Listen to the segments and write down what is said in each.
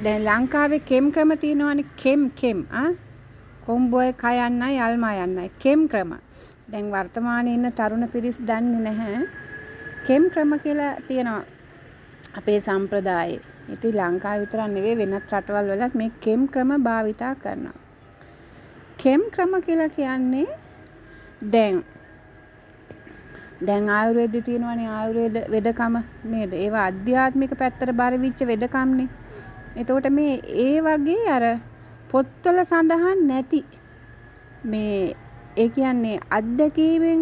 දැන් ලංකාවේ කෙම් ක්‍රම තියෙනවානේ කෙම් කොම්බෝය කය යන්නයි අල්මා යන්නයි කෙම් ක්‍රම. දැන් වර්තමානයේ ඉන්න තරුණ පිරිස් දන්නේ නැහැ. කෙම් ක්‍රම කියලා තියෙනවා අපේ සම්ප්‍රදායේ. ඉතින් ලංකාව විතරක් නෙවෙයි වෙනත් රටවල් වලත් මේ කෙම් ක්‍රම භාවිතා කරනවා. කෙම් ක්‍රම කියලා කියන්නේ දැන් ආයුර්වේදයේ තියෙනවානේ ආයුර්වේද වෙදකම නේද? ඒවා ආධ්‍යාත්මික පැත්තට බර විච්ච වෙදකම්නේ. එතකොට මේ ඒ වගේ අර පොත්වල සඳහන් නැති මේ ඒ කියන්නේ අත්දැකීමෙන්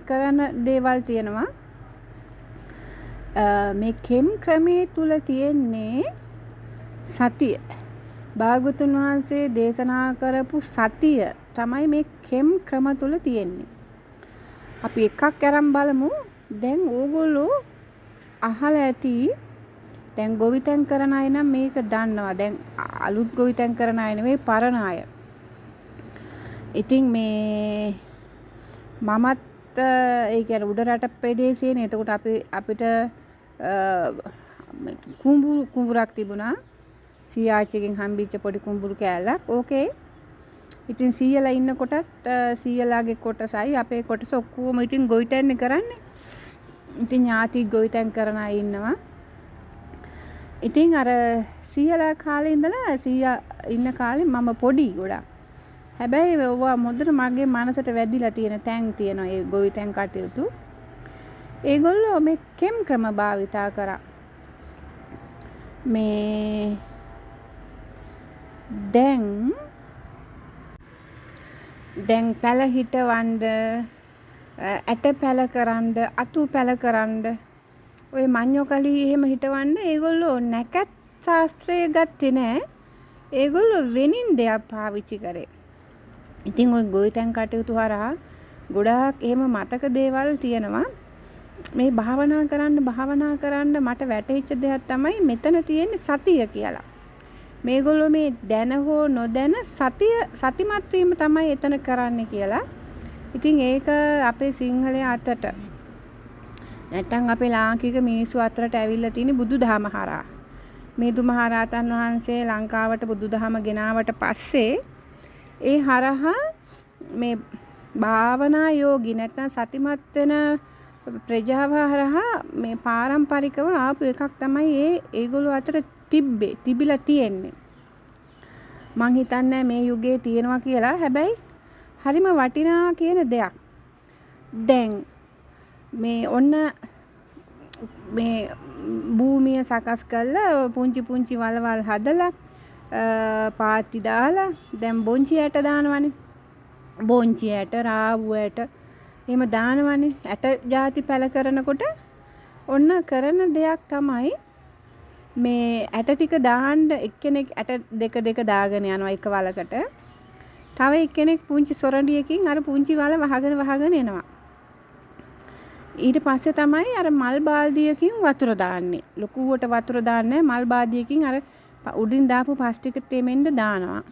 කරන දේවල් තියෙනවා. මේ කෙම් ක්‍රමයේ තුල තියෙන්නේ සතිය. භාගතුන් වහන්සේ දේශනා කරපු සතිය තමයි මේ කෙම් ක්‍රම තුල තියෙන්නේ. අපි එකක් අරන් බලමු. දැන් ඕගොල්ලෝ අහලා ඇති දැන් ගොවිතැන් කරන අය නම් මේක දන්නවා. දැන් අලුත් ගොවිතැන් කරන අය නෙවෙයි පරණ අය. ඉතින් මේ මමත් ඒ කියන්නේ උඩ රට ප්‍රදේශයේනේ. එතකොට අපිට කුඹුරක් තිබුණා. සීයාච්චිගෙන් හම්බෙච්ච පොඩි කුඹුරු කෑල්ලක්. ඕකේ. ඉතින් සීයලා ඉන්නකොටත් සීයලාගේ කොටසයි අපේ කොටස ඔක්කොම ඉතින් ගොවිතැන් කරන්නේ. ඉතින් ඥාති ගොවිතැන් කරන අය ඉන්නවා. ඉතින් අර සීයලා කාලේ ඉඳලා සීයා ඉන්න කාලේ මම පොඩි ගොඩක්. හැබැයි ඔවා මොදට මගේ මනසට වැදිලා තියෙන තැන් තියෙනවා ඒ ගොවිතැන් කටයුතු. ඒගොල්ලෝ මේ කෙම් ක්‍රම භාවිතා කරා. මේ දැන් පැල හිටවන්න ඇට පැල කරන්න අතු පැල කරන්න ඔය මඤ්ඤොකලි එහෙම හිටවන්න ඒගොල්ලෝ නැකත් ශාස්ත්‍රය ගත්තේ නෑ. ඒගොල්ලෝ වෙනින් දෙයක් පාවිච්චි කරේ. ඉතින් ওই ගොවිතැන් කටයුතු හරහා ගොඩාක් එහෙම මතක දේවල් තියෙනවා. මේ භාවනා කරන්න මට වැටහිච්ච දෙයක් තමයි මෙතන තියෙන්නේ සතිය කියලා. මේගොල්ලෝ මේ දැන හෝ නොදැන සතිමත් වීම තමයි එතන කරන්නේ කියලා. ඉතින් ඒක අපේ සිංහලයේ අතට නැත්තම් අපේ ලාංකික මිනිස්සු අතරට ඇවිල්ලා තියෙන බුදුදහම හරහා. මිහිඳුමහරහතන් වහන්සේ ලංකාවට බුදුදහම ගෙනාවට පස්සේ ඒ හරහා මේ භාවනා යෝගී නැත්තම් සතිමත් වෙන ප්‍රජාව හරහා මේ පාරම්පරිකව ආපු එකක් තමයි ඒගොල්ලෝ අතර තිබිලා තියෙන්නේ. මං හිතන්නේ මේ යුගයේ තියෙනවා කියලා. හැබැයි හරිම වටිනා කියන දෙයක්. දැන් මේ ඔන්න මේ භූමිය සකස් කරලා පුංචි වලවල් හදලා පාත්ති දාලා දැන් බොංචි ඇට දානවනේ. බොංචි ඇට රාවු ඇට එහෙම දානවනේ. ඇට ಜಾති පැල කරනකොට ඔන්න කරන දෙයක් තමයි මේ ඇට ටික දාන්න එක්කෙනෙක් ඇට දෙක දාගෙන යනවා එක වලකට. තව එක්කෙනෙක් පුංචි සොරණියකින් අර පුංචි වල වහගෙන එනවා. ඊට පස්සේ තමයි අර මල් බාල්දියකින් වතුර දාන්නේ. ලොකුවට වතුර දාන්නේ මල් බාල්දියකින් අර උඩින් දාපු ප්ලාස්ටික් තෙමෙන්න දානවා.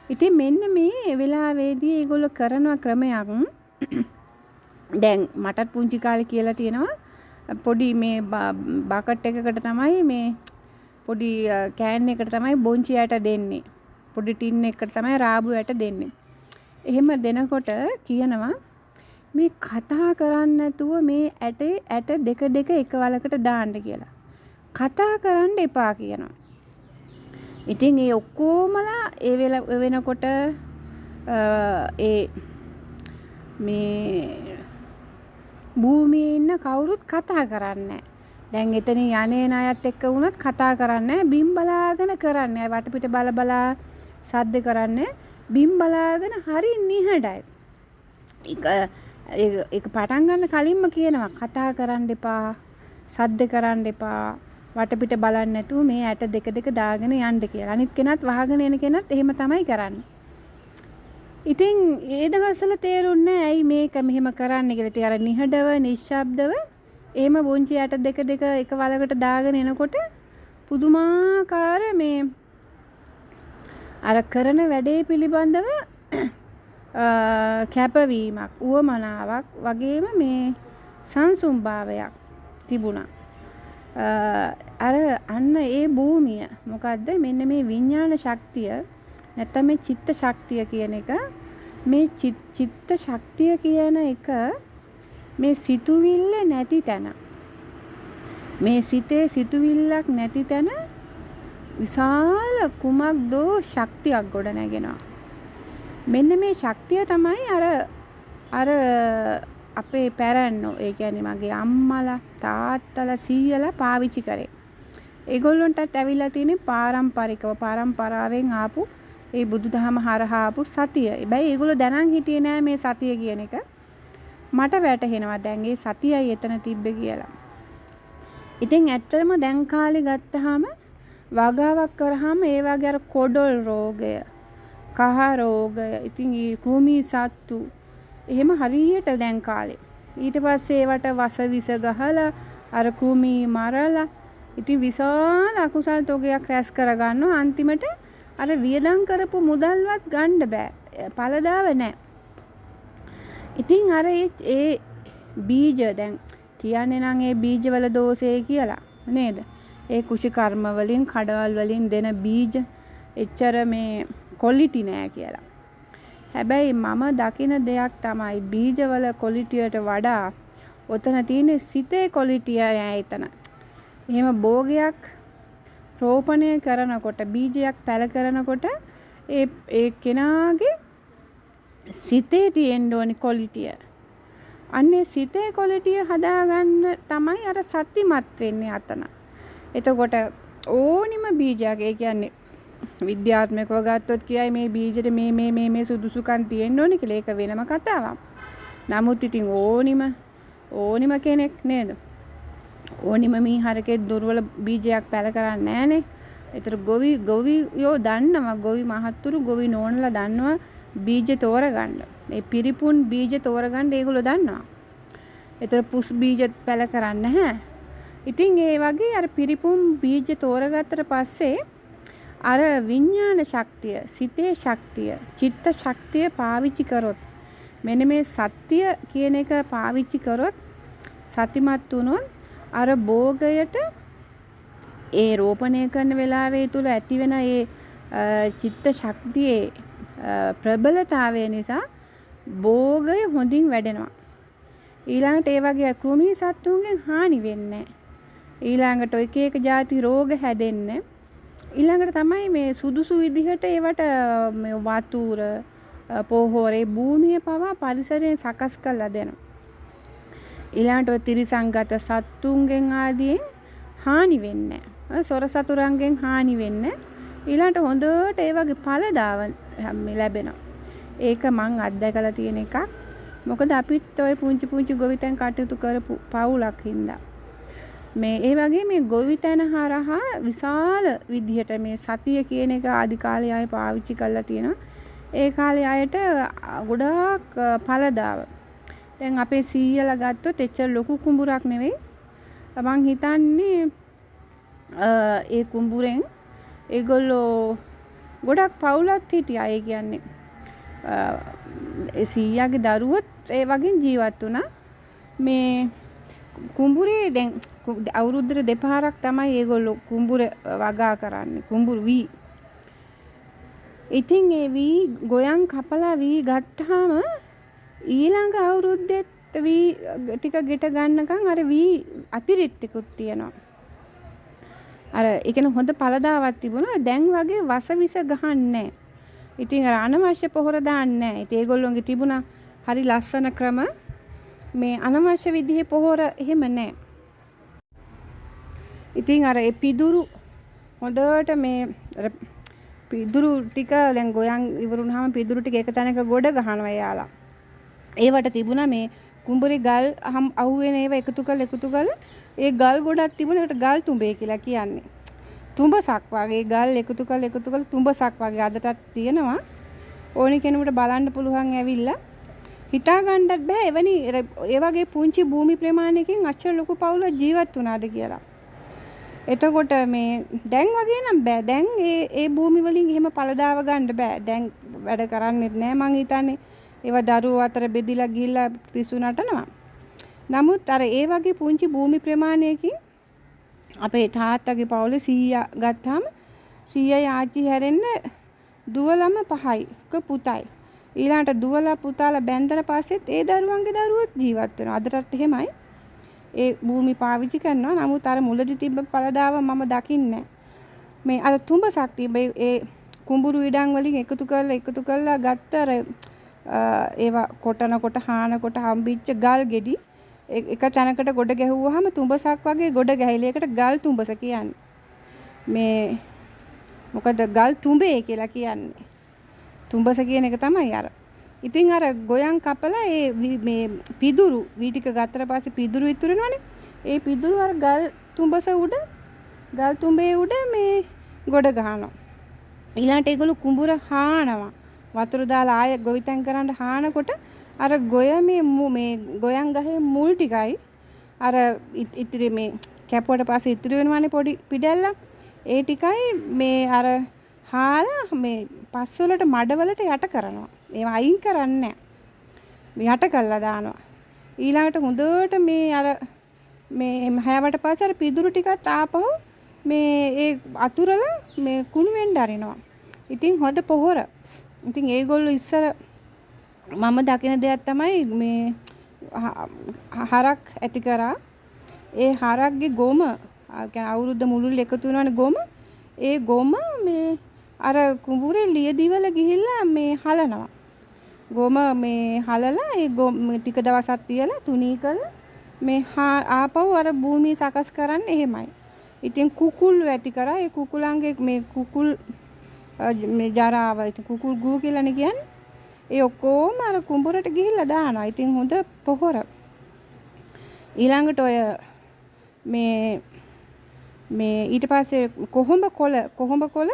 ඉතින් මෙන්න මේ වෙලාවේදී ඒගොල්ලෝ කරන ක්‍රමයක් දැන් මටත් පුංචි කාලේ කියලා තියෙනවා. පොඩි මේ බකට් එකකට තමයි මේ පොඩි කෑන් එකකට තමයි බොංචි ඇට දෙන්නේ. පොඩි ටින් එකකට තමයි රාබු ඇට දෙන්නේ. එහෙම දෙනකොට කියනවා මේ කතා කරන්නේ නැතුව මේ ඇට දෙක එක වලකට දාන්න කියලා. කතා කරන්න එපා කියනවා. ඉතින් ඒ ඔක්කොමලා ඒ වෙනකොට ඒ මේ භූමියේ ඉන්න කවුරුත් කතා කරන්නේ නැහැ. දැන් එතන යන්නේ ණයත් එක්ක වුණත් කතා කරන්නේ නැහැ. බිම් බලාගෙන කරන්නේ. වටපිට බලා සද්ද කරන්නේ. බිම් බලාගෙන හරි නිහඬයි. ඒක පටන් ගන්න කලින්ම කියනවා කතා කරන්න එපා. සද්ද කරන්න එපා. වටපිට බලන්නේ නැතුව මේ ඇට දෙක දාගෙන යන්න කියලා. අනිත් කෙනත් වහගෙන එන කෙනත් එහෙම තමයි කරන්නේ. ඉතින් ඒ දවස්වල තේරුන්නේ ඇයි මේක මෙහෙම කරන්න කියලා. ඉතින් අර නිහඬව නිශ්ශබ්දව එහෙම බොංචි ඇට දෙක එක වලකට දාගෙන එනකොට පුදුමාකාර මේ අර කරන වැඩේ පිළිබඳව කැපවීමක් උවමනාවක් වගේම මේ සංසුම්භාවයක් තිබුණා. අර අන්න ඒ භූමිය මොකද්ද මෙන්න මේ විඥාන ශක්තිය නැත්නම් මේ චිත්ත ශක්තිය කියන එක මේ චිත්ත ශක්තිය කියන එක මේ සිතුවිල්ල නැති තැන මේ සිතේ සිතුවිල්ලක් නැති තැන විශාල කුමක්දෝ ශක්තියක් ගොඩ නැගෙනවා මෙන්න මේ ශක්තිය තමයි අර අපේ පැරණෝ ඒ කියන්නේ මගේ අම්මලා තාත්තලා සීයලා පාවිච්චි කරේ. ඒගොල්ලන්ටත් ඇවිල්ලා තියෙන්නේ පරම්පරාවෙන් ආපු ඒ බුදුදහම හරහා ආපු සතිය. හැබැයි ඒගොල්ලෝ දැනන් හිටියේ නෑ මේ සතිය කියන එක. මට වැටහෙනවා දැන් ඒ සතියයි එතන තිබ්බේ කියලා. ඉතින් ඇත්තටම දැන් කාලේ ගත්තාම වගාවක් කරාම ඒ වගේ අර කොඩොල් රෝගය, කහ රෝගය, ඉතින් කෘමි සත්තු එහෙම හරියට දැන් කාලේ. ඊට පස්සේ ඒවට වස විස ගහලා අර කෘමි මරලා ඉතින් විශාල අකුසල් තොගයක් රැස් කරගන්නවා අන්තිමට අර වියදම් කරපු මුදල්වත් ගන්න බෑ. පළදාව නැහැ. ඉතින් අර ඒ බීජ දැන් කියන්නේ නම් ඒ බීජවල දෝෂේ කියලා නේද? ඒ කුෂි කර්ම වලින් කඩවල් වලින් දෙන බීජ එච්චර මේ ක්වොලිටි නෑ කියලා. හැබැයි මම දකින දෙයක් තමයි බීජවල ක්වොලිටියට වඩා ඔතන තියෙන සිතේ ක්වොලිටිය නෑ එතන. එහෙම භෝගයක් රෝපණය කරනකොට බීජයක් පැල කරනකොට ඒ කෙනාගේ සිතේ තියෙන්න ඕනි ක්වොලිටිය. අන්නේ සිතේ ක්වොලිටිය හදාගන්න තමයි අර සත්‍යමත් වෙන්නේ අතන. එතකොට ඕනිම බීජයක් ඒ කියන්නේ විද්‍යාත්මකව ගත්තොත් කියයි මේ බීජෙට මේ සුදුසුකම් තියෙන්න ඕනේ කියලා ඒක වෙනම කතාවක්. නමුත් ඉතින් ඕනිම කෙනෙක් නේද? ඕනිම මීහරකේ දුර්වල බීජයක් පැල කරන්නේ නැහනේ. ඒතර ගොවියෝ දන්නවා ගොවි මහත්තුරු ගොවි නෝනලා දන්නවා බීජ තෝරගන්න. මේ පිරිපුන් බීජ තෝරගන්න ඒගොල්ලෝ දන්නවා. ඒතර පුස් බීජ පැල කරන්නේ නැහැ. ඉතින් ඒ වගේ අර පිරිපුන් බීජ තෝරගත්තට පස්සේ අර විඥාන ශක්තිය, සිතේ ශක්තිය, චිත්ත ශක්තිය පාවිච්චි කරොත් මෙන්න මේ සත්‍ය කියන එක පාවිච්චි කරොත් සතිමත් වුණොත් අර භෝගයට ඒ රෝපණය කරන වෙලාවේ තුල ඇති වෙන ඒ චිත්ත ශක්තියේ ප්‍රබලතාවය නිසා භෝගය හොඳින් වැඩෙනවා. ඊළඟට ඒ වගේ කෘමි සත්තුන්ගෙන් හානි වෙන්නේ නැහැ. ඊළඟට එක එක ಜಾති රෝග හැදෙන්නේ. ඊළඟට තමයි මේ සුදුසු විදිහට ඒවට මේ වතුර පොහොරේ භූමිය පවා පරිසරයෙන් සකස් කරලා දෙනවා. ඊළඟට තිරිසංගත සත්තුන්ගෙන් ආදීන් හානි වෙන්නේ නැහැ. සොර සතුරන්ගෙන් හානි වෙන්නේ. ඊළඟට හොඳට ඒ වගේ ඵලදාව ලැබෙනවා. ඒක මං අත්දැකලා තියෙන එකක්. මොකද අපිත් ඔය පුංචි ගොවිතැන් කටයුතු කරපු පවුලක් හින්දා මේ ඒ වගේ මේ ගොවිතැන හරහා විශාල විදිහට මේ සතිය කියන එක ආදි කාලේ අය පාවිච්චි කරලා තියෙනවා. ඒ කාලේ අයට ගොඩාක් ඵලදාව. දැන් අපේ සීයලා ගත්තොත් එච්චර ලොකු කුඹුරක් නෙවෙයි. මං හිතන්නේ ඒ කුඹුරෙන් ඒගොල්ලෝ ගොඩක් පවුලක් හිටියා. ඒ කියන්නේ ඒ සීයාගේ දරුවොත් ඒ වගේ ජීවත් වුණා. මේ කුඹුරේ දැන් අවුරුද්දට දෙපාරක් තමයි ඒගොල්ලෝ කුඹුර වගා කරන්නේ. කුඹුරු වී. ඉතින් ඒ වී ගොයන් කපලා වී ගත්තාම ඊළඟ අවුරුද්දෙත් වී ටික ගෙට ගන්නකම් අර වී අතිරික්තකුත් තියෙනවා. අර ඒ කියන්නේ හොඳ පළදාවක් තිබුණා. දැන් වගේ වස විස ගහන්නේ. ඉතින් අර අනවශ්‍ය පොහොර දාන්නේ නැහැ. ඉතින් ඒගොල්ලෝගේ තිබුණා හරි ලස්සන ක්‍රම. මේ අනවශ්‍ය විදිහේ පොහොර එහෙම නැහැ. ඉතින් අර ඒ පිදුරු හොඳට මේ පිදුරු ටික දැන් ගොයන් ඉවරුනහම පිදුරු ටික එක තැනක ගොඩ ගහනවා යාලා. ඒවට තිබුණා මේ කුඹුරේ ගල් අහුවෙන ඒවා එකතු කරලා ඒ ගල් ගොඩක් තිබුණා. ඒකට ගල් තුඹේ කියලා කියන්නේ. තුඹසක් වගේ ගල් එකතු කරලා තුඹසක් වගේ අදටත් තියෙනවා. ඕනි කෙනෙකුට බලන්න පුළුවන් ඇවිල්ලා හිතා ගන්නත් බෑ එවැනි ඒ වගේ පුංචි භූමි ප්‍රමාණයකින් අච්චර ලොකු පවුලක් ජීවත් වුණාද කියලා. එතකොට මේ දැන් වගේ නම් බෑ. දැන් ඒ භූමි වලින් එහෙම පළදාව ගන්න බෑ. දැන් වැඩ කරන්නේත් නෑ මං හිතන්නේ. ඒවා දරුවෝ අතර බෙදිලා ගිහිල්ලා පිස්සු නටනවා. නමුත් අර ඒ වගේ පුංචි භූමි ප්‍රමාණයකින් අපේ තාත්තගේ පවුලේ සීයා ගත්තාම සීයයි ආච්චි හැරෙන්න දුවලම 5යි පුතයි. ඊළඟට දුවලා පුතාලා බැන්දලා පස්සෙත් ඒ දරුවන්ගේ දරුවොත් ජීවත් වෙනවා. අදටත් එහෙමයි. ඒ භූමි පාවිච්චි කරනවා. නමුත් අර මුලදී තිබ්බ පළදාව මම දකින්නේ මේ අර තුඹසක් තිබ්බ ඒ කුඹුරු ඉඩම් වලින් එකතු කරලා ගත්ත අර ඒවා කොටනකොට හානකොට හම්බිච්ච ගල් ගෙඩි එක තැනකට ගොඩ ගැහුවාම තුඹසක් වගේ ගොඩ ගැහිලා ඒකට ගල් තුඹස කියන්නේ. මේ මොකද ගල් තුඹේ කියලා කියන්නේ. තුඹස කියන එක තමයි අර. ඉතින් අර ගොයන් කපලා ඒ මේ පිදුරු වී ටික ගත්තට පස්සේ පිදුරු ඉතුරු වෙනවනේ. ඒ පිදුරු අර ගල් තුඹස උඩ ගල් තුඹේ උඩ මේ ගොඩ ගහනවා. ඊළඟට ඒගොල්ලෝ කුඹුර හානවා. වතුර දාලා ආයෙ ගොවිතැන් කරන්න හානකොට අර ගොය මේ ගොයන් ගහේ මුල් ටිකයි අර ඉතිරි මේ කැපුවට පස්සේ ඉතුරු වෙනවනේ පොඩි පිඩැල්ලක්. ඒ ටිකයි මේ අර හාලා මේ පස්වලට මඩවලට යට කරනවා. ඒවා අයින් කරන්නේ නැහැ. මේ යට කළා දානවා. ඊළඟට හොඳට මේ අර මේ හැවට පස්සේ අර පිදුරු ටිකත් ආපහු මේ ඒ අතුරලා මේ කුණු වෙන්න අරිනවා. ඉතින් හොඳ පොහොර. ඉතින් ඒගොල්ලෝ ඉස්සර මම දකින දෙයක් තමයි මේ හරක් ඇති කරා. ඒ හරක්ගේ ගොම කියන්නේ අවුරුද්ද මුළුල්ලේ එකතු වෙනවනේ ගොම. ඒ ගොම මේ අර කුඹුරේ ලියදිවල ගිහිල්ලා මේ හලනවා. ගොම මේ හලලා ඒ ගොම ටික දවසක් තියලා තුනී කරලා මේ ආපහු අර භූමිය සකස් කරන්නේ එහෙමයි. ඉතින් කුකුල් ඇති කරා. ඒ කුකුලන්ගේ මේ කුකුල් මේ ජරාව කුකුල් ගූ කියලානේ කියන්නේ. ඒ ඔක්කොම අර කුඹුරට ගිහිල්ලා දානවා. ඉතින් හොඳ පොහොර. ඊළඟට ඔය මේ ඊට පස්සේ කොහොඹ කොළ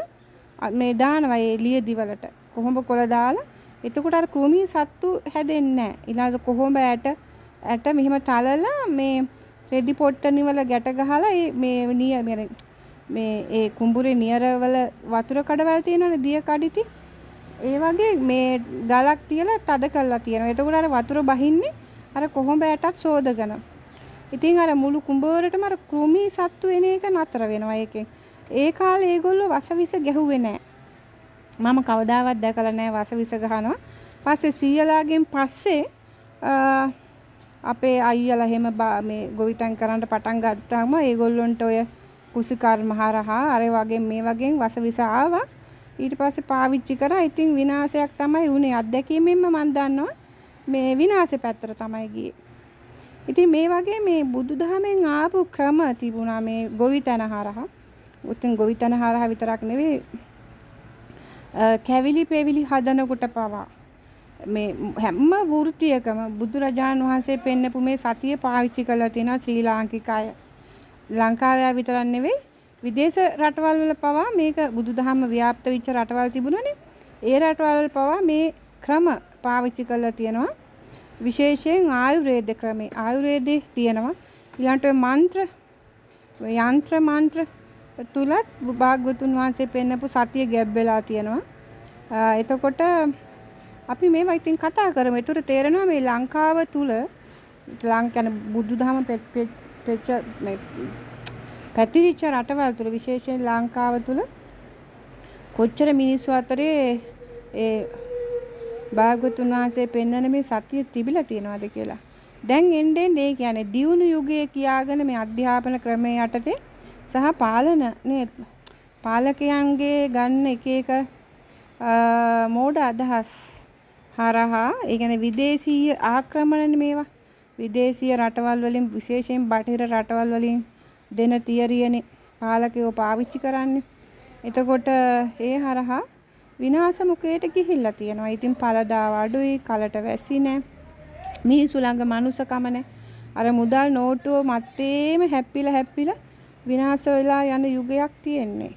මේ දානවා ඒ ලියදිවලට. කොහොඹ කොළ දාලා එතකොට අර කෘමි සත්තු හැදෙන්නේ නැහැ. ඊළඟට කොහොඹ ඇට මෙහෙම තලලා මේ රෙදි පොට්ටනි වල ගැට ගහලා මේ ඒ කුඹුරේ නියරවල වතුර කඩවල් තියෙනවනේ දිය කඩਿੱති. ඒ වගේ මේ ගලක් තියලා තද කරලා තියෙනවා. එතකොට අර වතුර බහින්නේ අර කොහොඹ ඇටත් සෝදගෙන. ඉතින් අර මුළු කුඹුරටම අර කෘමි සත්තු එන එක නතර වෙනවා ඒකෙන්. ඒ කාලේ ඒගොල්ලෝ වසවිස ගැහුවේ නැහැ. මම කවදාවත් දැකලා නැහැ වසවිස ගහනවා. පස්සේ සීයලාගෙන් පස්සේ අපේ අයියලා එහෙම මේ ගොවිතැන් කරන්න පටන් ගත්තාම ඒගොල්ලොන්ට ඔය කුසිකර්ම හරහා අර වගේ මේ වගේ වසවිස ආවා. ඊට පස්සේ පාවිච්චි කරා. ඉතින් විනාශයක් තමයි වුනේ. අත්දැකීමෙන්ම මම දන්නවා මේ විනාශේ පැත්තට තමයි ගියේ. ඉතින් මේ වගේ මේ බුදුදහමෙන් ආපු ක්‍රම තිබුණා මේ ගොවිතැන හරහා. උතින් ගොවිතැන හරහා විතරක් නෙවෙයි කැවිලි පෙවිලි හදනකොට පවා මේ හැම වෘත්තියකම බුදුරජාණන් වහන්සේ පෙන්නපු මේ සතිය පාවිච්චි කරලා තියෙනවා ශ්‍රී ලාංකික අය. ලංකාවේ විතරක් නෙවෙයි විදේශ රටවල් වල පවා මේක බුදුදහම ව්‍යාප්ත වෙච්ච රටවල් තිබුණානේ. ඒ රටවල් පවා මේ ක්‍රම පාවිච්චි කරලා තියෙනවා. විශේෂයෙන් ආයුර්වේද ක්‍රමේ ආයුර්වේදේ තියෙනවා. ඊළඟට යන්ත්‍ර මන්ත්‍ර තුලත් භාග්‍යවතුන් වහන්සේ පෙන්නපු සතිය ගැබ් වෙලා තියෙනවා. එතකොට අපි මේවා ඉතින් කතා කරමු. ඒතර තේරෙනවා මේ ලංකාව තුල බුදුදහම පැතිරිච්ච රටවල් තුල විශේෂයෙන් ලංකාව තුල කොච්චර මිනිස්සු අතරේ ඒ භාග්‍යවතුන් වහන්සේ පෙන්වන මේ සතිය තිබිලා තියෙනවද කියලා. දැන් එන්නේ ඒ කියන්නේ දියුණු යුගයේ කියාගෙන මේ අධ්‍යාපන ක්‍රමයේ යටතේ සහ පාලන නේ පාලකයන්ගේ ගන්න එක මෝඩ අදහස් හරහා ඒ කියන්නේ විදේශීය ආක්‍රමණනේ මේවා. විදේශීය රටවල් වලින් විශේෂයෙන් බටහිර රටවල් වලින් දෙන තියරියනේ පාලකයෝ පාවිච්චි කරන්නේ. එතකොට ඒ හරහා විනාශ මුඛයට ගිහිල්ලා තියෙනවා. ඉතින් පළදාව අඩුයි, කලට වැසි නැහැ. මිනිස්සු ළඟ මනුස්සකම නැහැ. අර මුදල් නෝට්ටුව මැත්තේම හැප්පිලා විනාශ වෙලා යන යුගයක් තියෙන්නේ.